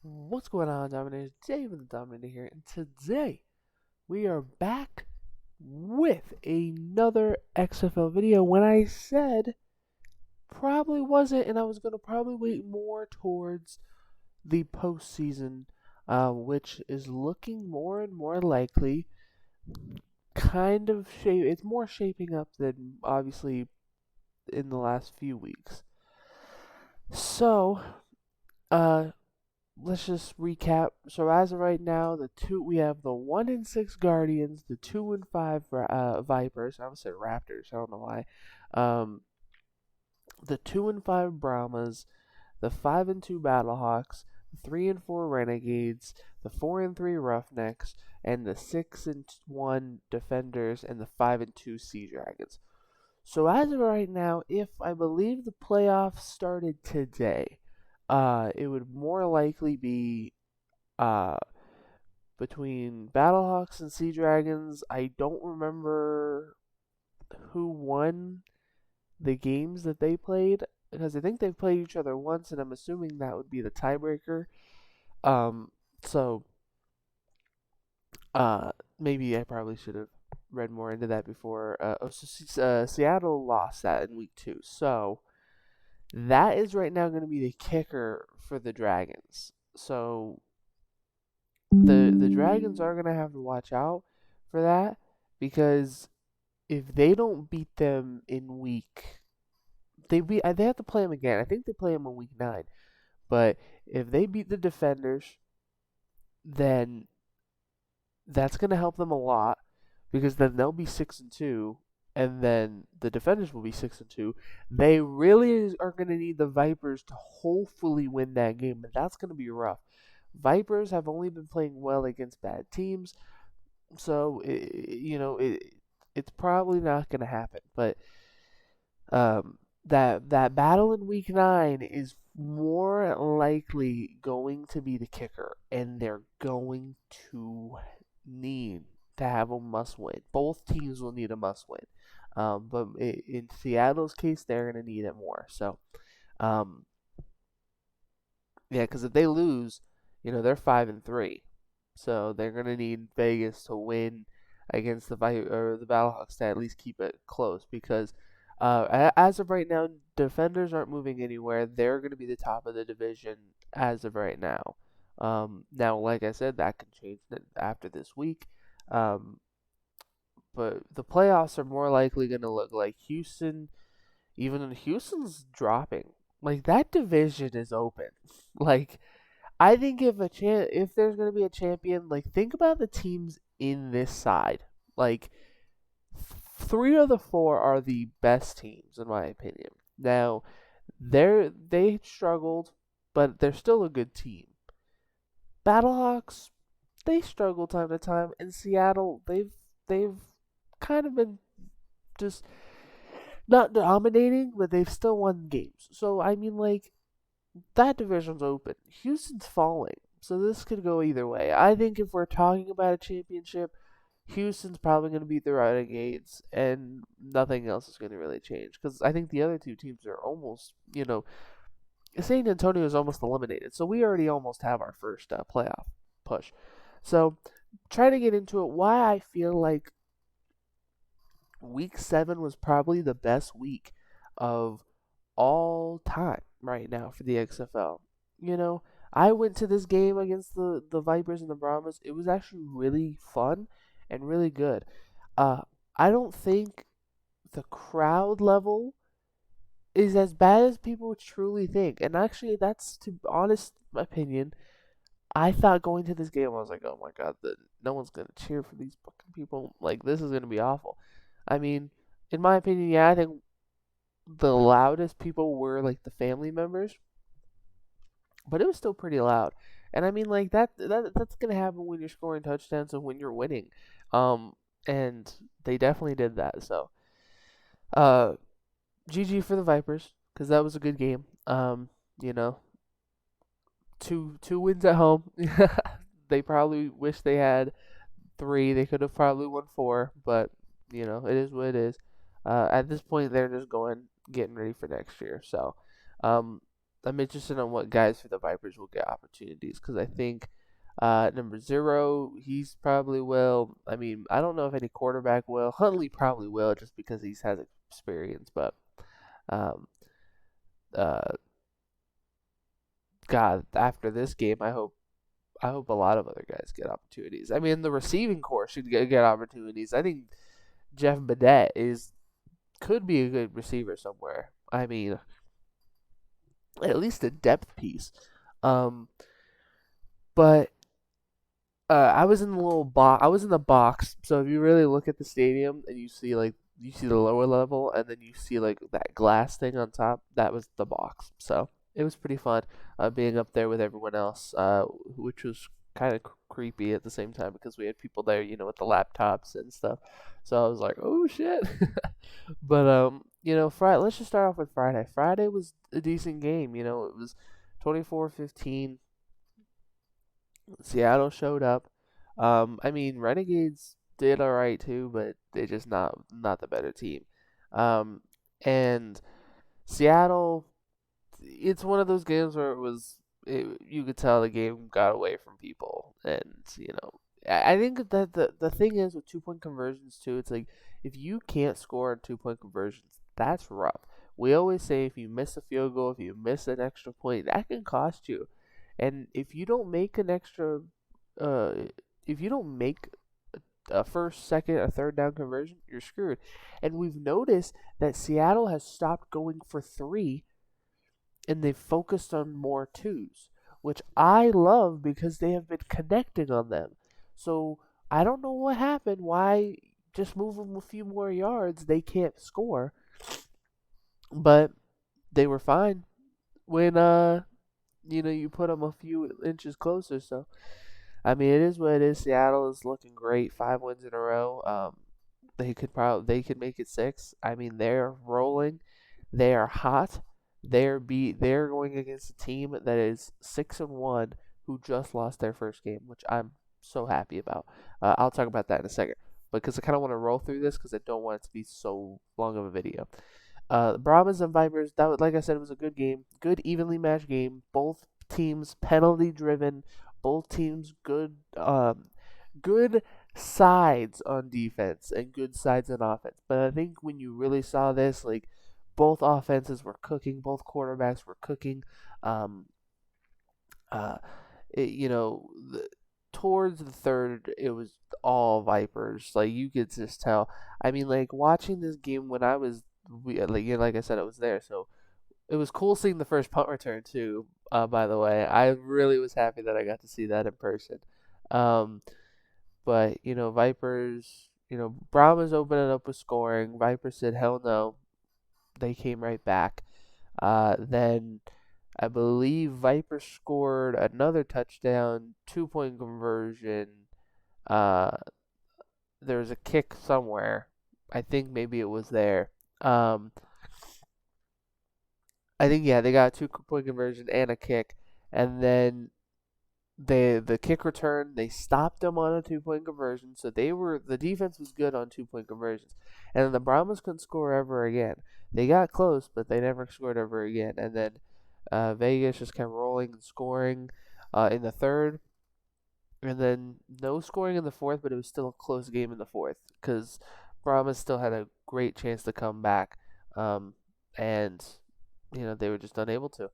What's going on, Dominator? David the Dominator here, and today we are back with another XFL video. When I said probably wasn't, and I was going to probably wait more towards the postseason, which is looking more and more likely. It's more shaping up than obviously in the last few weeks. So, uh, let's just recap. So as of right now, we have the 1-6 Guardians, the 2-5 Vipers. I almost said Raptors. I don't know why. Um, the 2-5 Brahmas, the 5-2 Battlehawks, the 3-4 Renegades, the 4-3 Roughnecks, and the 6-1 Defenders, and the 5-2 Sea Dragons. So as of right now, if I believe the playoffs started today, it would more likely be uh, between Battlehawks and Sea Dragons. I don't remember who won the games that they played because I think they've played each other once, and I'm assuming that would be the tiebreaker. Um, so uh, maybe I probably should have read more into that before. Seattle lost that in week 2, so that is right now going to be the kicker for the Dragons. So the Dragons are gonna have to watch out for that because if they don't beat them in they have to play them again. I think they play them in week 9. But if they beat the Defenders, then that's gonna help them a lot because then they'll be 6-2, and then the Defenders will be 6-2. They really are gonna need the Vipers to hopefully win that game, but that's gonna be rough. Vipers have only been playing well against bad teams, so it's probably not going to happen. But that battle in week 9 is more likely going to be the kicker, and they're going to need to have a must win. Both teams will need a must win. But in Seattle's case, they're going to need it more. So, um, yeah, because if they lose, they're 5-3. So they're gonna need Vegas to win against the Battlehawks to at least keep it close because as of right now, Defenders aren't moving anywhere. They're gonna be the top of the division as of right now. Now, like I said, that can change after this week. Um, but the playoffs are more likely gonna look like Houston. Even when Houston's dropping, like that division is open. Like I think if there's gonna be a champion, like think about the teams in this side. Like 3 of the 4 are the best teams in my opinion. Now they struggled, but they're still a good team. Battlehawks, they struggle time to time, and Seattle, they've kind of been just not dominating, but they've still won games. So I mean, like that division's open. Houston's falling, so this could go either way. I think if we're talking about a championship, Houston's probably going to beat the Renegades, and nothing else is going to really change. Because I think the other two teams are almost, San Antonio is almost eliminated, so we already almost have our first playoff push. So, trying to get into it, why I feel like week 7 was probably the best week of all time right now for the XFL. I went to this game against the Vipers and the Brahmas. It was actually really fun and really good. Uh, I don't think the crowd level is as bad as people truly think. And actually, that's to honest opinion. I thought going to this game, I was like, oh my god, no one's gonna cheer for these fucking people. Like this is gonna be awful. I mean, in my opinion, yeah, I think the loudest people were like the family members, but it was still pretty loud. And I mean, like that's gonna happen when you're scoring touchdowns and when you're winning. Um, and they definitely did that. So, uh, GG for the Vipers because that was a good game. You know, two wins at home. They probably wish they had 3. They could have probably won 4, but it is what it is. At this point, they're just getting ready for next year. So, um, I'm interested on what guys for the Vipers will get opportunities because I think number 0, he's probably will. I mean, I don't know if any quarterback will. Huntley probably will just because he has experience, but um, uh, God, after this game, I hope a lot of other guys get opportunities. I mean, the receiving corps should get opportunities. I think Jeff Badet could be a good receiver somewhere. I mean, at least a depth piece. Um, but I was in the little box. I was in the box. So if you really look at the stadium and you see the lower level and then you see like that glass thing on top, that was the box. So it was pretty fun being up there with everyone else, which was kind of creepy at the same time because we had people there, with the laptops and stuff. So I was like, oh shit. But Friday. Let's just start off with Friday. Friday was a decent game. It was 24-15. Seattle showed up. I mean, Renegades did all right too, but they just not the better team. And Seattle, it's one of those games where you could tell the game got away from people, and I think that the thing is with 2 point conversions too. It's like if you can't score on 2 point conversions, that's rough. We always say if you miss a field goal, if you miss an extra point, that can cost you. And if you don't make an extra, uh, if you don't make a first, second, or third down conversion, you're screwed. And we've noticed that Seattle has stopped going for three and they've focused on more twos, which I love because they have been connecting on them. So I don't know what happened. Why just move them a few more yards? They can't score, but they were fine when you put them a few inches closer. So I mean, it is what it is. Seattle is looking great, 5 wins in a row. They could make it 6. I mean, they're rolling. They are hot. They're going against a team that is 6-1 who just lost their first game, which I'm so happy about. I'll talk about that in a second, because I kind of want to roll through this because I don't want it to be so long of a video. The Brahmas and Vipers, that was, like I said, it was a good game, good evenly matched game. Both teams penalty driven. Both teams good sides on defense and good sides on offense. But I think when you really saw this, like both offenses were cooking, both quarterbacks were cooking. Um, uh, it, you know, the, Towards the third, it was all Vipers. Like you could just tell. I mean, like watching this game when like I said, I was there, so it was cool seeing the first punt return too. By the way, I really was happy that I got to see that in person. Um, but Vipers, Brahmas opened it up with scoring. Vipers said, "Hell no!" They came right back. Then I believe Vipers scored another touchdown, 2 point conversion. Uh, there was a kick somewhere. I think maybe it was there. Um, I think yeah, they got a 2 point conversion and a kick, and then the kick return they stopped them on a 2 point conversion, so the defense was good on 2 point conversions, and then the Brahmas couldn't score ever again. They got close, but they never scored ever again, and then Vegas just kept rolling and scoring in the third, and then no scoring in the fourth, but it was still a close game in the fourth because Brahmas still had a great chance to come back, and they were just unable to.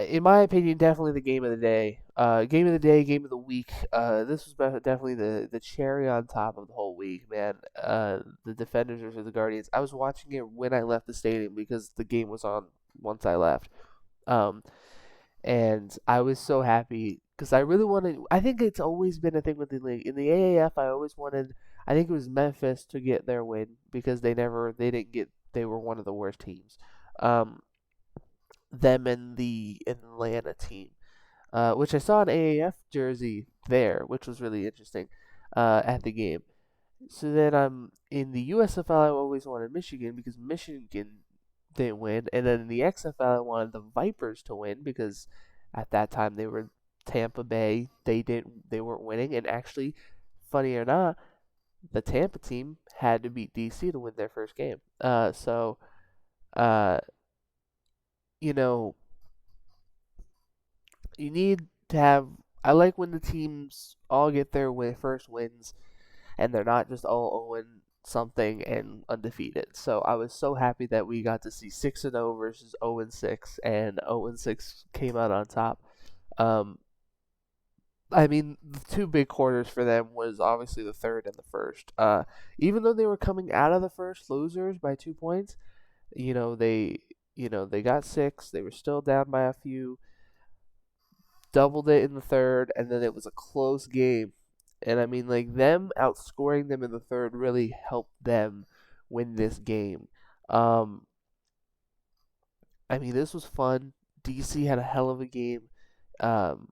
In my opinion, definitely the game of the day. Game of the day, game of the week. This was definitely the cherry on top of the whole week, man. The Defenders versus the Guardians. I was watching it when I left the stadium because the game was on once I left. Um, and I was so happy because I really wanted. I think it's always been a thing with the league. In the AAF, I always wanted. I think it was Memphis to get their win because they didn't get. They were one of the worst teams. Um, them and the Atlanta team, which I saw an AAF jersey there, which was really interesting at the game. So then in the USFL, I always wanted Michigan because Michigan didn't win, and then in the XFL, I wanted the Vipers to win because at that time they were Tampa Bay. They weren't winning, and actually, funny or not, the Tampa team had to beat DC to win their first game. So uh, you know, you need to have. I like when the teams all get their first wins and they're not just all 0 something and undefeated. So I was so happy that we got to see 6-0 versus 0-6, and 0-6 came out on top. Um, I mean, the two big quarters for them was obviously the third and the first. Even though they were coming out of the first losers by 2 points, you know they they got six. They were still down by a few, doubled it in the third, and then it was a close game. And I mean, like, them outscoring them in the third really helped them win this game. Um, I mean, this was fun. DC had a hell of a game. Um,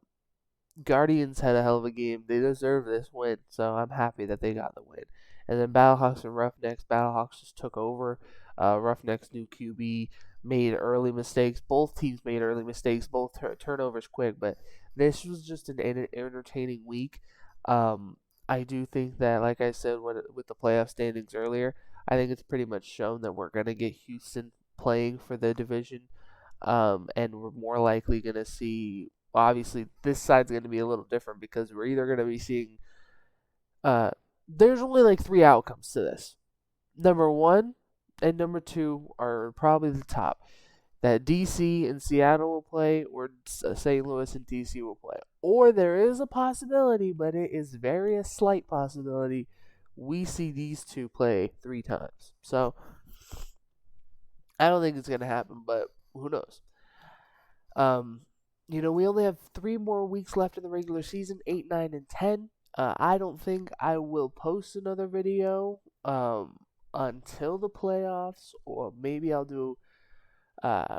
Guardians had a hell of a game. They deserve this win, so I'm happy that they got the win. And then Battlehawks and Roughnecks. Battlehawks just took over. Roughnecks' new QB made early mistakes. Both teams made early mistakes. Both turnovers quick, but this was just an entertaining week. I do think that, like I said with the playoff standings earlier, I think it's pretty much shown that we're gonna get Houston playing for the division, and we're more likely gonna see. Obviously, this side's going to be a little different because we're either going to be seeing. There's only like three outcomes to this. Number one and number two are probably the top. That DC and Seattle will play, or St. Louis and DC will play. Or there is a possibility, but it is very a slight possibility, we see these two play 3 times. So I don't think it's going to happen, but who knows? Um, we only have 3 more weeks left in the regular season, 8, 9, and 10. I don't think I will post another video until the playoffs, or maybe I'll do. Uh,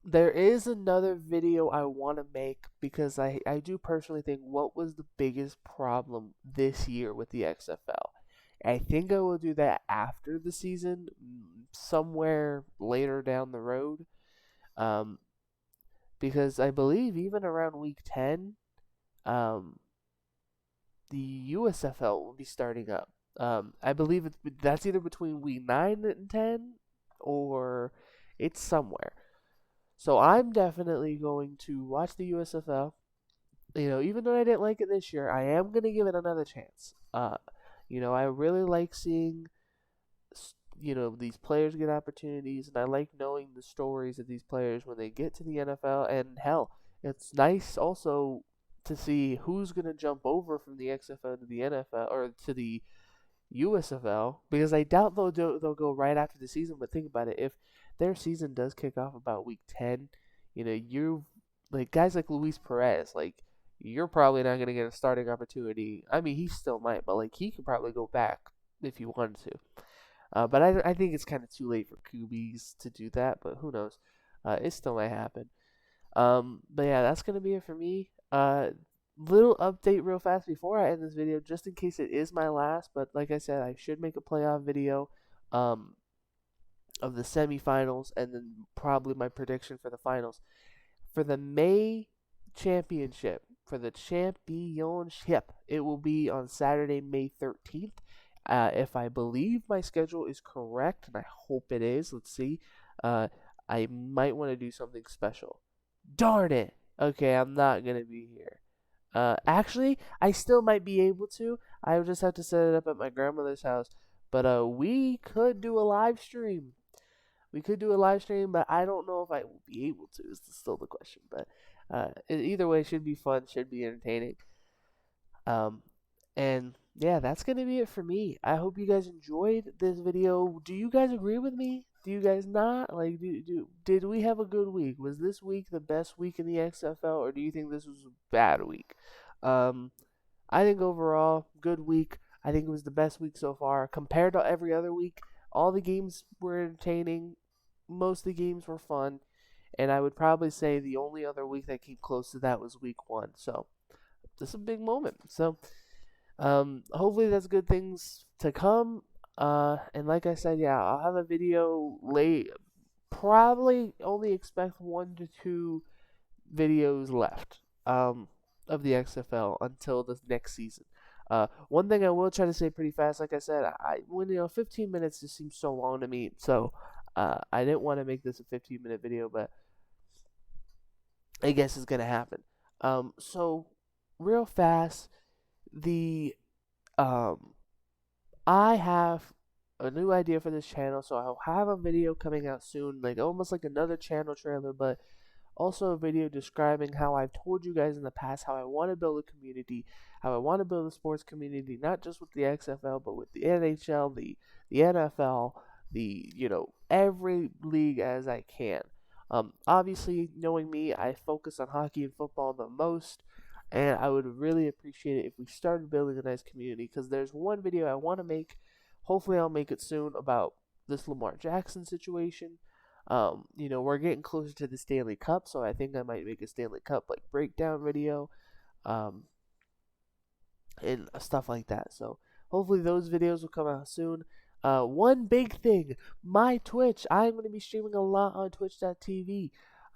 there is another video I want to make because I do personally think what was the biggest problem this year with the XFL. I think I will do that after the season, somewhere later down the road. Um, because I believe even around week 10, um, the USFL will be starting up. I believe that's either between week 9 and 10, or it's somewhere. So I'm definitely going to watch the USFL. Even though I didn't like it this year, I am going to give it another chance. I really like seeing these players get opportunities, and I like knowing the stories of these players when they get to the NFL. And hell, it's nice also to see who's going to jump over from the XFL to the NFL or to the USFL, because I doubt they'll go right after the season. But think about it, if their season does kick off about week 10, you like guys like Luis Perez, like, you're probably not going to get a starting opportunity. I mean, he still might, but like, he could probably go back if he wanted to. But I think it's kind of too late for QBs to do that, but who knows? It still might happen. But yeah, that's going to be it for me. Little update real fast before I end this video, just in case it is my last, but like I said, I should make a playoff video of the semifinals, and then probably my prediction for the finals. For the May championship, it will be on Saturday, May 13th. If I believe my schedule is correct, and I hope it is, let's see. I might want to do something special. Darn it! Okay, I'm not gonna be here. Actually, I still might be able to. I would just have to set it up at my grandmother's house. But we could do a live stream. But I don't know if I will be able to. Is still the question. But either way, it should be fun. Should be entertaining. Um, and yeah, that's gonna be it for me. I hope you guys enjoyed this video. Do you guys agree with me? Do you guys not? Like, did we have a good week? Was this week the best week in the XFL, or do you think this was a bad week? Um, I think overall, good week. I think it was the best week so far compared to every other week. All the games were entertaining. Most of the games were fun, and I would probably say the only other week that came close to that was week 1. So this is a big moment. So hopefully that's good things to come. And like I said, yeah, I'll have a video late. Probably only expect 1 to 2 videos left of the XFL until the next season. One thing I will try to say pretty fast, like I said, when 15 minutes just seems so long to me, so I didn't want to make this a 15-minute video, but I guess is gonna happen. So real fast, the um, I have a new idea for this channel, so I'll have a video coming out soon, like almost like another channel trailer, but also a video describing how I've told you guys in the past how I want to build a community, how I want to build a sports community, not just with the XFL, but with the NHL, the NFL, every league as I can. Obviously, knowing me, I focus on hockey and football the most, and I would really appreciate it if we started building a nice community. Because there's one video I want to make. Hopefully, I'll make it soon about this Lamar Jackson situation. We're getting closer to the Stanley Cup, so I think I might make a Stanley Cup like breakdown video, um, and stuff like that. So hopefully those videos will come out soon. One big thing, my Twitch. I'm going to be streaming a lot on Twitch.tv /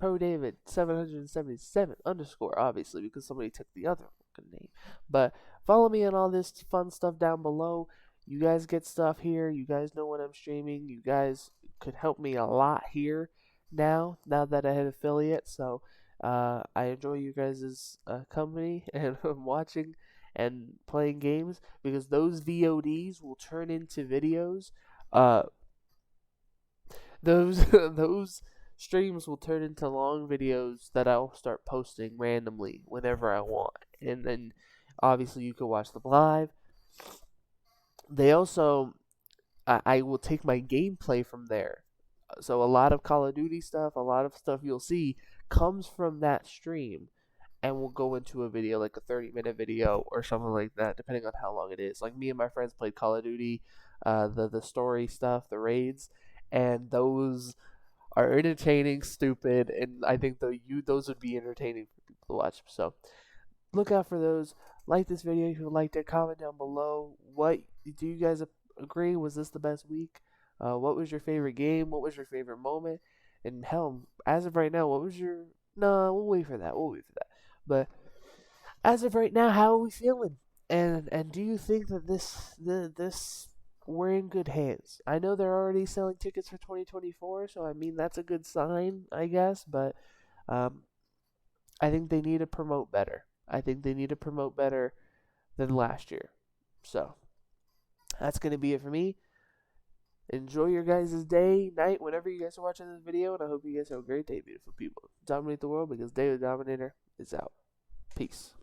Pro David 777 underscore, obviously because somebody took the other name. But follow me on all this fun stuff down below. You guys get stuff here. You guys know when I'm streaming. You guys could help me a lot here now that I hit affiliate. So I enjoy you guys' company and watching and playing games, because those VODs will turn into videos. Uh, those those streams will turn into long videos that I'll start posting randomly whenever I want, and then obviously you can watch them live. They also I will take my gameplay from there. So a lot of Call of Duty stuff, a lot of stuff you'll see comes from that stream, and we'll go into a video, like a 30-minute video or something like that, depending on how long it is. Like me and my friends played Call of Duty, the story stuff, the raids, and those are entertaining, stupid, and I think those would be entertaining for people to watch. So look out for those. Like this video if you liked it. Comment down below. What do you guys agree? Was this the best week? What was your favorite game? What was your favorite moment? And hell, as of right now, what was your? No, we'll wait for that. We'll wait for that. But as of right now, how are we feeling? And do you think that this we're in good hands? I know they're already selling tickets for 2024, so I mean that's a good sign, I guess. But um, I think they need to promote better. I think they need to promote better than last year. So that's gonna be it for me. Enjoy your guys' day, night, whenever you guys are watching this video, and I hope you guys have a great day, beautiful people. Dominate the world, because Day of the Dominator is out. Peace.